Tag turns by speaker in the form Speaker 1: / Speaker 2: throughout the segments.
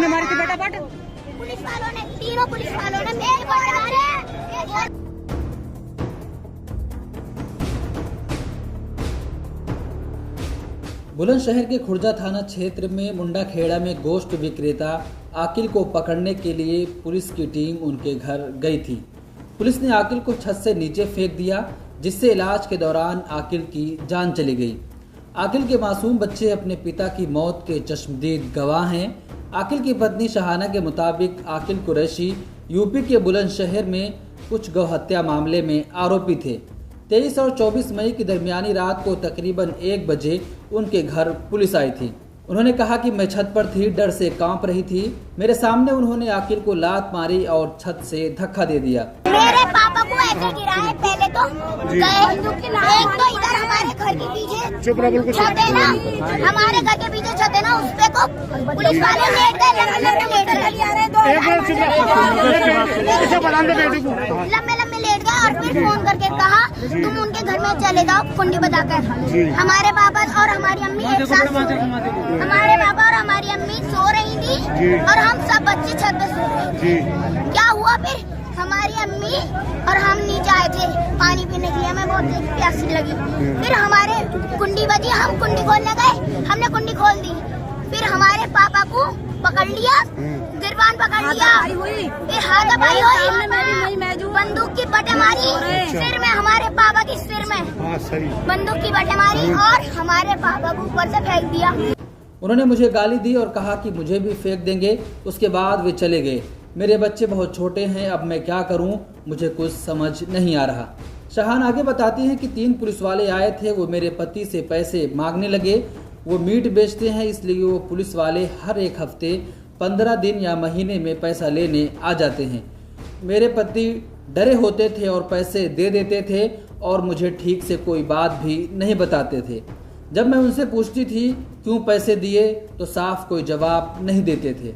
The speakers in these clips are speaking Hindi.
Speaker 1: किसने मारी थी बेटा? बट
Speaker 2: पुलिस वालों ने, तीनों पुलिस वालों ने मेरे बट मारे।
Speaker 3: बुलंदशहर के खुर्जा थाना क्षेत्र में मुंडा खेड़ा में गोश्त विक्रेता आकिल को पकड़ने के लिए पुलिस की टीम उनके घर गई थी। पुलिस ने आकिल को छत से नीचे फेंक दिया, जिससे इलाज के दौरान आकिल की जान चली गई। आकिल के मासूम बच्चे अपने पिता की मौत के चश्मदीद गवाह हैं। आकिल की पत्नी शहाना के मुताबिक आकिल कुरैशी यूपी के बुलंदशहर में कुछ गौ हत्या मामले में आरोपी थे। 23 और 24 मई की दरमियानी रात को तकरीबन 1 बजे उनके घर पुलिस आई थी। उन्होंने कहा कि मैं छत पर थी, डर से कांप रही थी। मेरे सामने उन्होंने आकिल को लात मारी और छत से धक्का दे दिया।
Speaker 2: मेरे पापा को ऐसे गिराए, पहले तो गए, एक तो इधर हमारे घर के पीछे छत है ना, हमारे घर के पीछे छत है ना, उस पे को पुलिस वाले लेट गए, लम्बे लेट गए और फिर फोन करके कहा तुम उनके घर में चले जाओ कुंडी बजाकर। हमारे पापा और हमारी अम्मी एक साथ हमारे पापा और हमारी अम्मी सो रही थी और हम सब बच्चे छत पे सो रहे थे। क्या हुआ फिर, हमारी अम्मी और हम नीचे आए थे पानी पीने के लिए, हमें बहुत प्यासी लगी। फिर हमारे कुंडी बजी, हम कुंडी खोलने गए, हमने कुंडी खोल दी। फिर हमारे पापा को पकड़ लिया, गिरबान पकड़ लिया, फिर हाथापाई हुई, बंदूक की बटे मारी सिर में, हमारे पापा की सिर में बंदूक की बटे मारी और हमारे पापा को ऊपर से फेंक दिया।
Speaker 3: उन्होंने मुझे गाली दी और कहा कि मुझे भी फेंक देंगे। उसके बाद वे चले गए। मेरे बच्चे बहुत छोटे हैं, अब मैं क्या करूं, मुझे कुछ समझ नहीं आ रहा। शहान आगे बताती हैं कि 3 पुलिस वाले आए थे। वो मेरे पति से पैसे मांगने लगे। वो मीट बेचते हैं, इसलिए वो पुलिस वाले हर एक हफ्ते 15 दिन या महीने में पैसा लेने आ जाते हैं। मेरे पति डरे होते थे और पैसे दे देते थे और मुझे ठीक से कोई बात भी नहीं बताते थे। जब मैं उनसे पूछती थी क्यों पैसे दिए तो साफ कोई जवाब नहीं देते थे।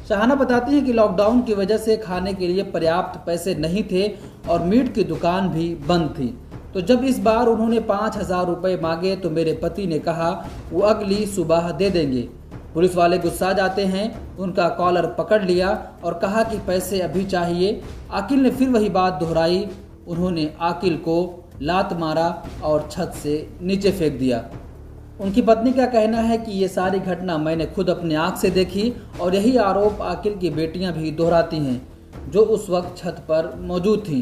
Speaker 3: शहाना बताती है कि लॉकडाउन की वजह से खाने के लिए पर्याप्त पैसे नहीं थे और मीट की दुकान भी बंद थी। तो जब इस बार उन्होंने 5,000 रुपये मांगे तो मेरे पति ने कहा वो अगली सुबह दे देंगे। पुलिस वाले गुस्सा जाते हैं, उनका कॉलर पकड़ लिया और कहा कि पैसे अभी चाहिए। आकिल ने फिर वही बात दोहराई। उन्होंने आकिल को लात मारा और छत से नीचे फेंक दिया। उनकी पत्नी का कहना है कि ये सारी घटना मैंने खुद अपनी आंख से देखी और यही आरोप आकिल की बेटियां भी दोहराती हैं, जो उस वक्त छत पर मौजूद थीं।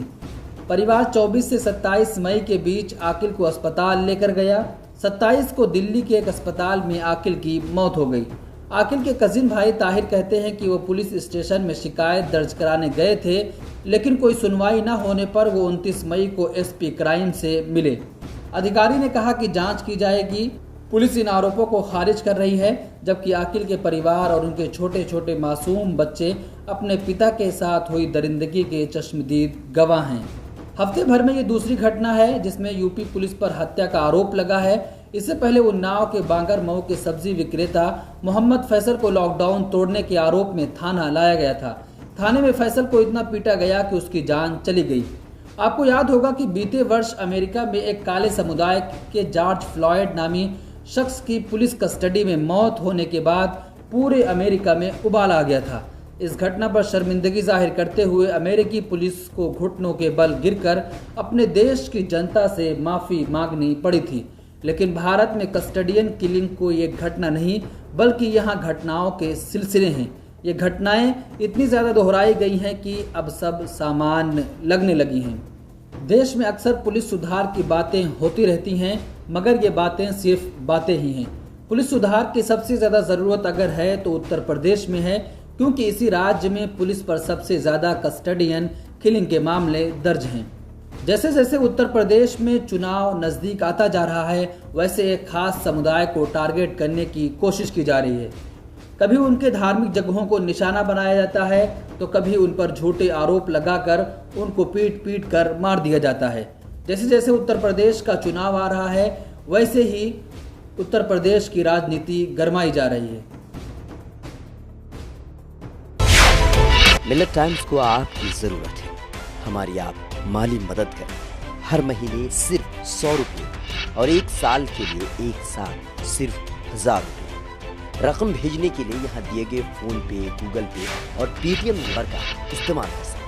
Speaker 3: परिवार 24 से 27 मई के बीच आकिल को अस्पताल लेकर गया। 27 को दिल्ली के एक अस्पताल में आकिल की मौत हो गई। आकिल के कजिन भाई ताहिर कहते हैं कि वो पुलिस स्टेशन में शिकायत दर्ज कराने गए थे, लेकिन कोई सुनवाई न होने पर वो 29 मई को एसपी क्राइम से मिले। अधिकारी ने कहा कि जांच की जाएगी। पुलिस इन आरोपों को खारिज कर रही है, जबकि आकिल के परिवार और उनके छोटे छोटे मासूम बच्चे अपने पिता के साथ हुई दरिंदगी के चश्मदीद गवाह हैं। हफ्ते भर में ये दूसरी घटना है जिसमें यूपी पुलिस पर हत्या का आरोप लगा है। इससे पहले उन्नाव के बांगर मऊ के सब्जी विक्रेता मोहम्मद फैसल को लॉकडाउन तोड़ने के आरोप में थाना लाया गया था। थाने में फैसल को इतना पीटा गया कि उसकी जान चली गई। आपको याद होगा कि बीते वर्ष अमेरिका में एक काले समुदाय के जॉर्ज फ्लॉयड नामी शख्स की पुलिस कस्टडी में मौत होने के बाद पूरे अमेरिका में उबाल आ गया था। इस घटना पर शर्मिंदगी जाहिर करते हुए अमेरिकी पुलिस को घुटनों के बल गिरकर अपने देश की जनता से माफ़ी मांगनी पड़ी थी। लेकिन भारत में कस्टडियन किलिंग कोई एक घटना नहीं, बल्कि यहाँ घटनाओं के सिलसिले हैं। ये घटनाएं इतनी ज़्यादा दोहराई गई हैं कि अब सब सामान्य लगने लगी हैं। देश में अक्सर पुलिस सुधार की बातें होती रहती हैं, मगर ये बातें सिर्फ बातें ही हैं। पुलिस सुधार की सबसे ज़्यादा ज़रूरत अगर है तो उत्तर प्रदेश में है, क्योंकि इसी राज्य में पुलिस पर सबसे ज़्यादा कस्टडियन किलिंग के मामले दर्ज हैं। जैसे जैसे उत्तर प्रदेश में चुनाव नज़दीक आता जा रहा है, वैसे एक खास समुदाय को टारगेट करने की कोशिश की जा रही है। कभी उनके धार्मिक जगहों को निशाना बनाया जाता है, तो कभी उन पर झूठे आरोप लगाकर उनको पीट पीट कर मार दिया जाता है। जैसे जैसे उत्तर प्रदेश का चुनाव आ रहा है, वैसे ही उत्तर प्रदेश की राजनीति गरमाई जा रही है।
Speaker 4: मिलेट टाइम्स को आपकी जरूरत है, हमारी आप माली मदद करें। हर महीने सिर्फ 100 रुपये और 1 साल के लिए एक साथ सिर्फ 1000 रुपये। रकम भेजने के लिए यहाँ दिए गए फोन पे, गूगल पे और पेटीएम नंबर का इस्तेमाल कर सकते हैं।